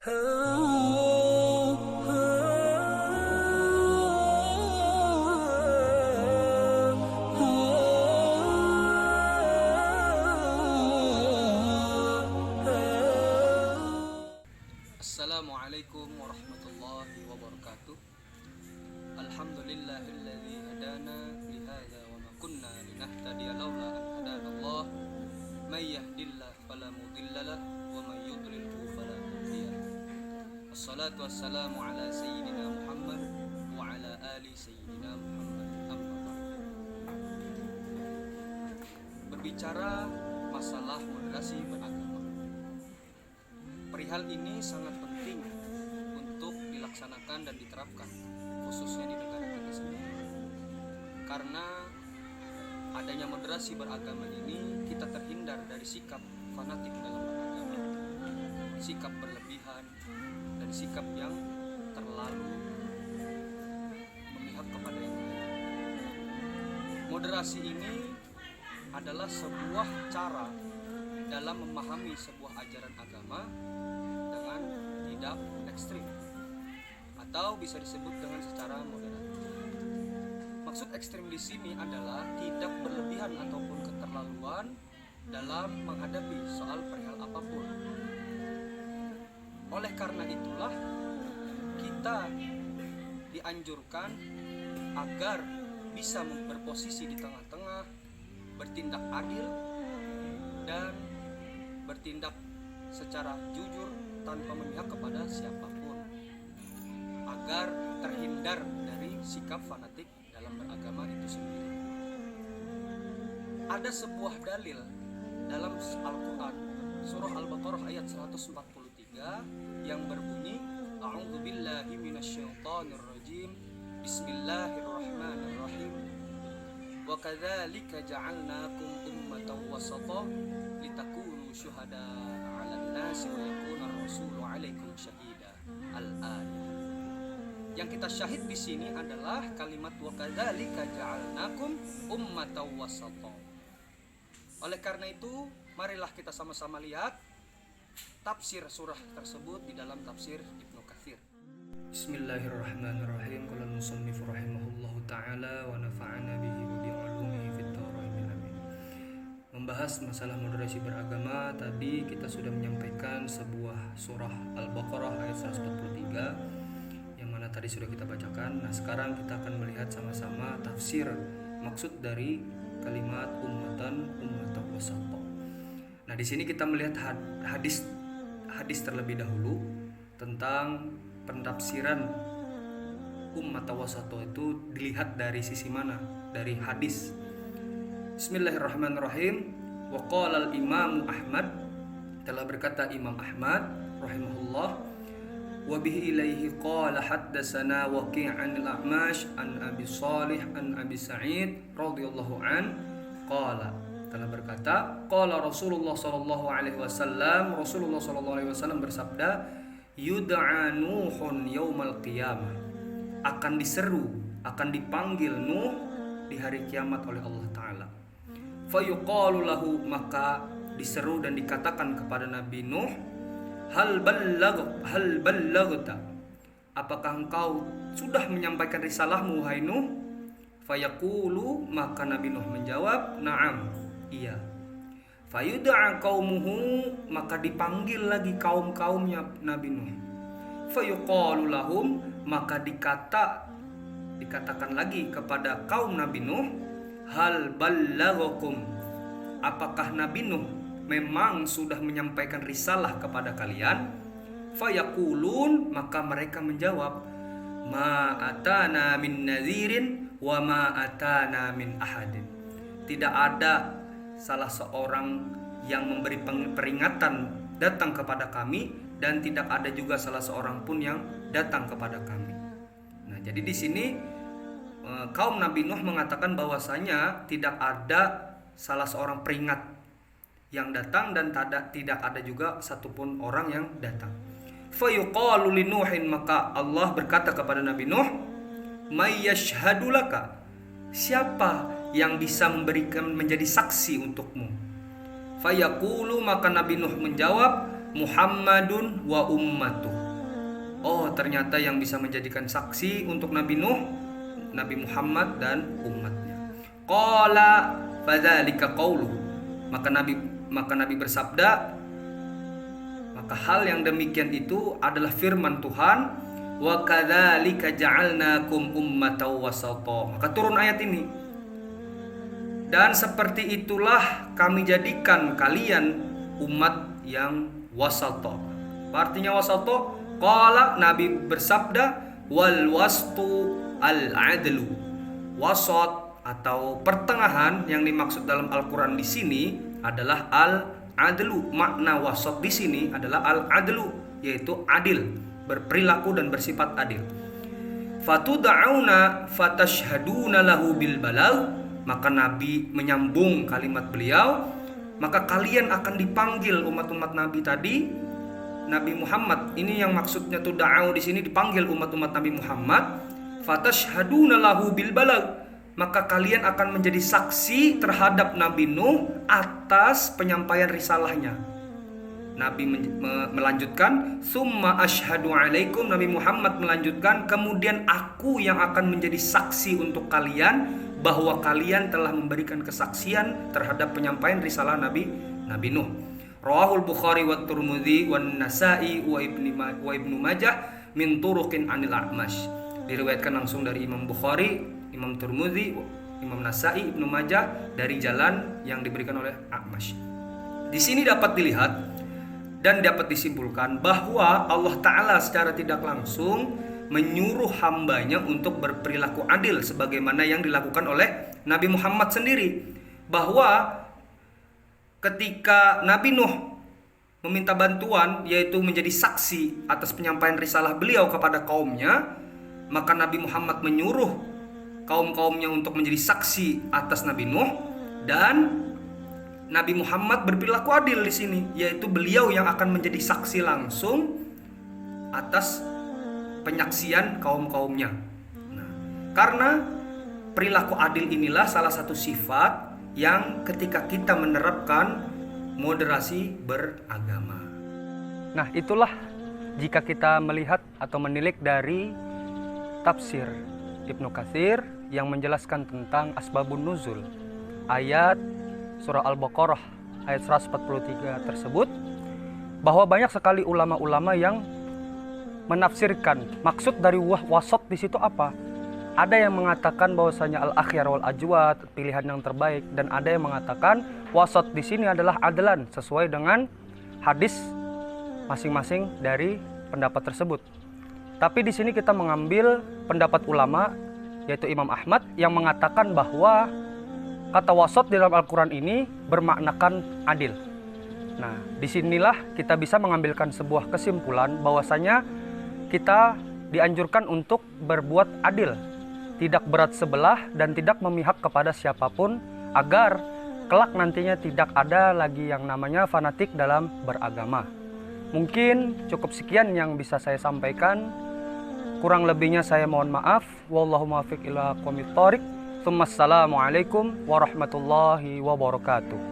Assalamualaikum warahmatullahi wabarakatuh. Alhamdulillahilladzi hadana lihadza wa ma kunna linahtadiya laula an hadanallah. May yahdihillahu fala mudhillalah wa may yudlilhu fala hadiyalah. Wassalatu wassalamu ala sayyidina Muhammad wa ala ali sayyidina Muhammad. Amma ba'd. Berbicara masalah moderasi beragama, perihal ini sangat penting untuk dilaksanakan dan diterapkan, khususnya di negara kita sendiri. Karena adanya moderasi beragama ini, kita terhindar dari sikap fanatik dalam beragama, sikap berlebihan, dan sikap yang terlalu memihak kepada yang lain. Moderasi ini adalah sebuah cara dalam memahami sebuah ajaran agama dengan tidak ekstrim, atau bisa disebut dengan secara moderat. Maksud ekstrim di sini adalah tidak berlebihan ataupun keterlaluan dalam menghadapi soal perihal apapun. Oleh karena itulah kita dianjurkan agar bisa berposisi di tengah-tengah, bertindak adil dan bertindak secara jujur tanpa memihak kepada siapapun, agar terhindar dari sikap fanatik dalam beragama itu sendiri. Ada sebuah dalil dalam Al-Quran, surah Al-Baqarah ayat 143 yang berbunyi, A'udzubillahi minasyaitonirrajim, Bismillahirrahmanirrahim, wa kadzalika ja'alnakum ummatan wasata litakunu syuhada'a 'alan nasi wa yakuna ar-rasulu 'alaikum syahida. Al-ayah. Yang kita syahid di sini adalah kalimat wa kadzalika ja'alnakum ummatan wasata. Oleh karena itu, marilah kita sama-sama lihat tafsir surah tersebut di dalam tafsir Ibnu Katsir. Bismillahirrahmanirrahim. Qala al-musannif rahimahullahu ta'ala wa nafa'ana bihi wa bi'ulumihi fid dharain. Amin. Membahas masalah moderasi beragama, tadi kita sudah menyampaikan sebuah surah Al-Baqarah ayat 143 yang mana tadi sudah kita bacakan. Nah, sekarang kita akan melihat sama-sama tafsir maksud dari kalimat ummatan wasata. Nah, di sini kita melihat hadis terlebih dahulu tentang pentafsiran ummatan wasata itu dilihat dari sisi mana? Dari hadis. Bismillahirrahmanirrahim. Wa qala al-Imam Ahmad, telah berkata Imam Ahmad rahimahullah, wa bihi ilaihi qala haddatsana Waqi' 'an al-A'mash an Abi Shalih an Abi Sa'id radhiyallahu an qala, telah berkata qala Rasulullah sallallahu alaihi wasallam, Rasulullah sallallahu alaihi wasallam bersabda, yud'a Nuhun yaumal qiyamah, akan diseru, akan dipanggil Nuh di hari kiamat oleh Allah Ta'ala. Fayuqalu lahu, maka diseru dan dikatakan kepada Nabi Nuh, hal ballaghta, apakah engkau sudah menyampaikan risalahmu wahai Nuh? Fayaqulu, maka Nabi Nuh menjawab, na'am, iya. Fayud'a qaumuhu, maka dipanggil lagi kaum-kaumnya Nabi Nuh. Fayuqalu lahum, maka dikatakan lagi kepada kaum Nabi Nuh, hal ballaghakum, apakah Nabi Nuh memang sudah menyampaikan risalah kepada kalian? Fayaqulun, maka mereka menjawab, ma atana min nadhirin wa ma atana min ahadin, tidak ada salah seorang yang memberi peringatan datang kepada kami, dan tidak ada juga salah seorang pun yang datang kepada kami. Nah, jadi di sini kaum Nabi Nuh mengatakan bahwasanya tidak ada salah seorang peringat yang datang, dan tidak ada juga satupun orang yang datang. Fayuqalu li Nuhin, maka Allah berkata kepada Nabi Nuh, may yashhadu laka, siapa yang bisa memberikan menjadi saksi untukmu? Fayaqulu, maka Nabi Nuh menjawab, Muhammadun wa ummatuh. Oh, ternyata yang bisa menjadikan saksi untuk Nabi Nuh, Nabi Muhammad dan umatnya. Qala fadzalika qauluhu. Maka Nabi bersabda, maka hal yang demikian itu adalah firman Tuhan, wa kadzalika ja'alnakum ummatan wasata. Maka turun ayat ini. Dan seperti itulah kami jadikan kalian umat yang wasata. Artinya wasata, qala, Nabi bersabda, wal wastu al adlu. Wasat atau pertengahan yang dimaksud dalam Al-Qur'an di sini adalah al adlu. Makna wasat di sini adalah al adlu, yaitu adil, berperilaku dan bersifat adil. Fatud'auna fatashhaduna lahu bil balagh. Maka Nabi menyambung kalimat beliau, maka kalian akan dipanggil umat-umat Nabi tadi, Nabi Muhammad. Ini yang maksudnya tud'au di sini, dipanggil umat-umat Nabi Muhammad. Fatashhaduna lahu bil balagh. Maka kalian akan menjadi saksi terhadap Nabi Nuh atas penyampaian risalahnya. Nabi melanjutkan, summa asyhadu alaikum. Nabi Muhammad melanjutkan, kemudian aku yang akan menjadi saksi untuk kalian bahwa kalian telah memberikan kesaksian terhadap penyampaian risalah Nabi Nuh. Rawahul Bukhari wa Tirmidzi wa Nasa'i wa Ibnu Majah min turuqin anil A'mash. Diriwayatkan langsung dari Imam Bukhari, Imam Tirmidzi, Imam Nasa'i, Ibnu Majah dari jalan yang diberikan oleh A'mash. Di sini dapat dilihat dan dapat disimpulkan bahwa Allah Ta'ala secara tidak langsung menyuruh hambanya untuk berperilaku adil sebagaimana yang dilakukan oleh Nabi Muhammad sendiri. Bahwa ketika Nabi Nuh meminta bantuan, yaitu menjadi saksi atas penyampaian risalah beliau kepada kaumnya, maka Nabi Muhammad menyuruh kaum-kaumnya untuk menjadi saksi atas Nabi Nuh, dan Nabi Muhammad berperilaku adil di sini, yaitu beliau yang akan menjadi saksi langsung atas penyaksian kaum-kaumnya. Nah, karena perilaku adil inilah salah satu sifat yang ketika kita menerapkan moderasi beragama. Nah, itulah jika kita melihat atau menilik dari tafsir Ibnu Katsir yang menjelaskan tentang asbabun nuzul ayat surah Al-Baqarah ayat 143 tersebut, bahwa banyak sekali ulama-ulama yang menafsirkan maksud dari wasat di situ apa. Ada yang mengatakan bahwasanya al-akhyar wal ajwad, pilihan yang terbaik, dan ada yang mengatakan wasat di sini adalah adlan sesuai dengan hadis masing-masing dari pendapat tersebut. Tapi di sini kita mengambil pendapat ulama yaitu Imam Ahmad yang mengatakan bahwa kata wasat di dalam Al-Qur'an ini bermaknakan adil. Nah, disinilah kita bisa mengambilkan sebuah kesimpulan bahwasanya kita dianjurkan untuk berbuat adil, tidak berat sebelah dan tidak memihak kepada siapapun, agar kelak nantinya tidak ada lagi yang namanya fanatik dalam beragama. Mungkin cukup sekian yang bisa saya sampaikan. Kurang lebihnya saya mohon maaf. Wallahu muwaffiq ila aqwamit thoriq. Assalamualaikum warahmatullahi wabarakatuh.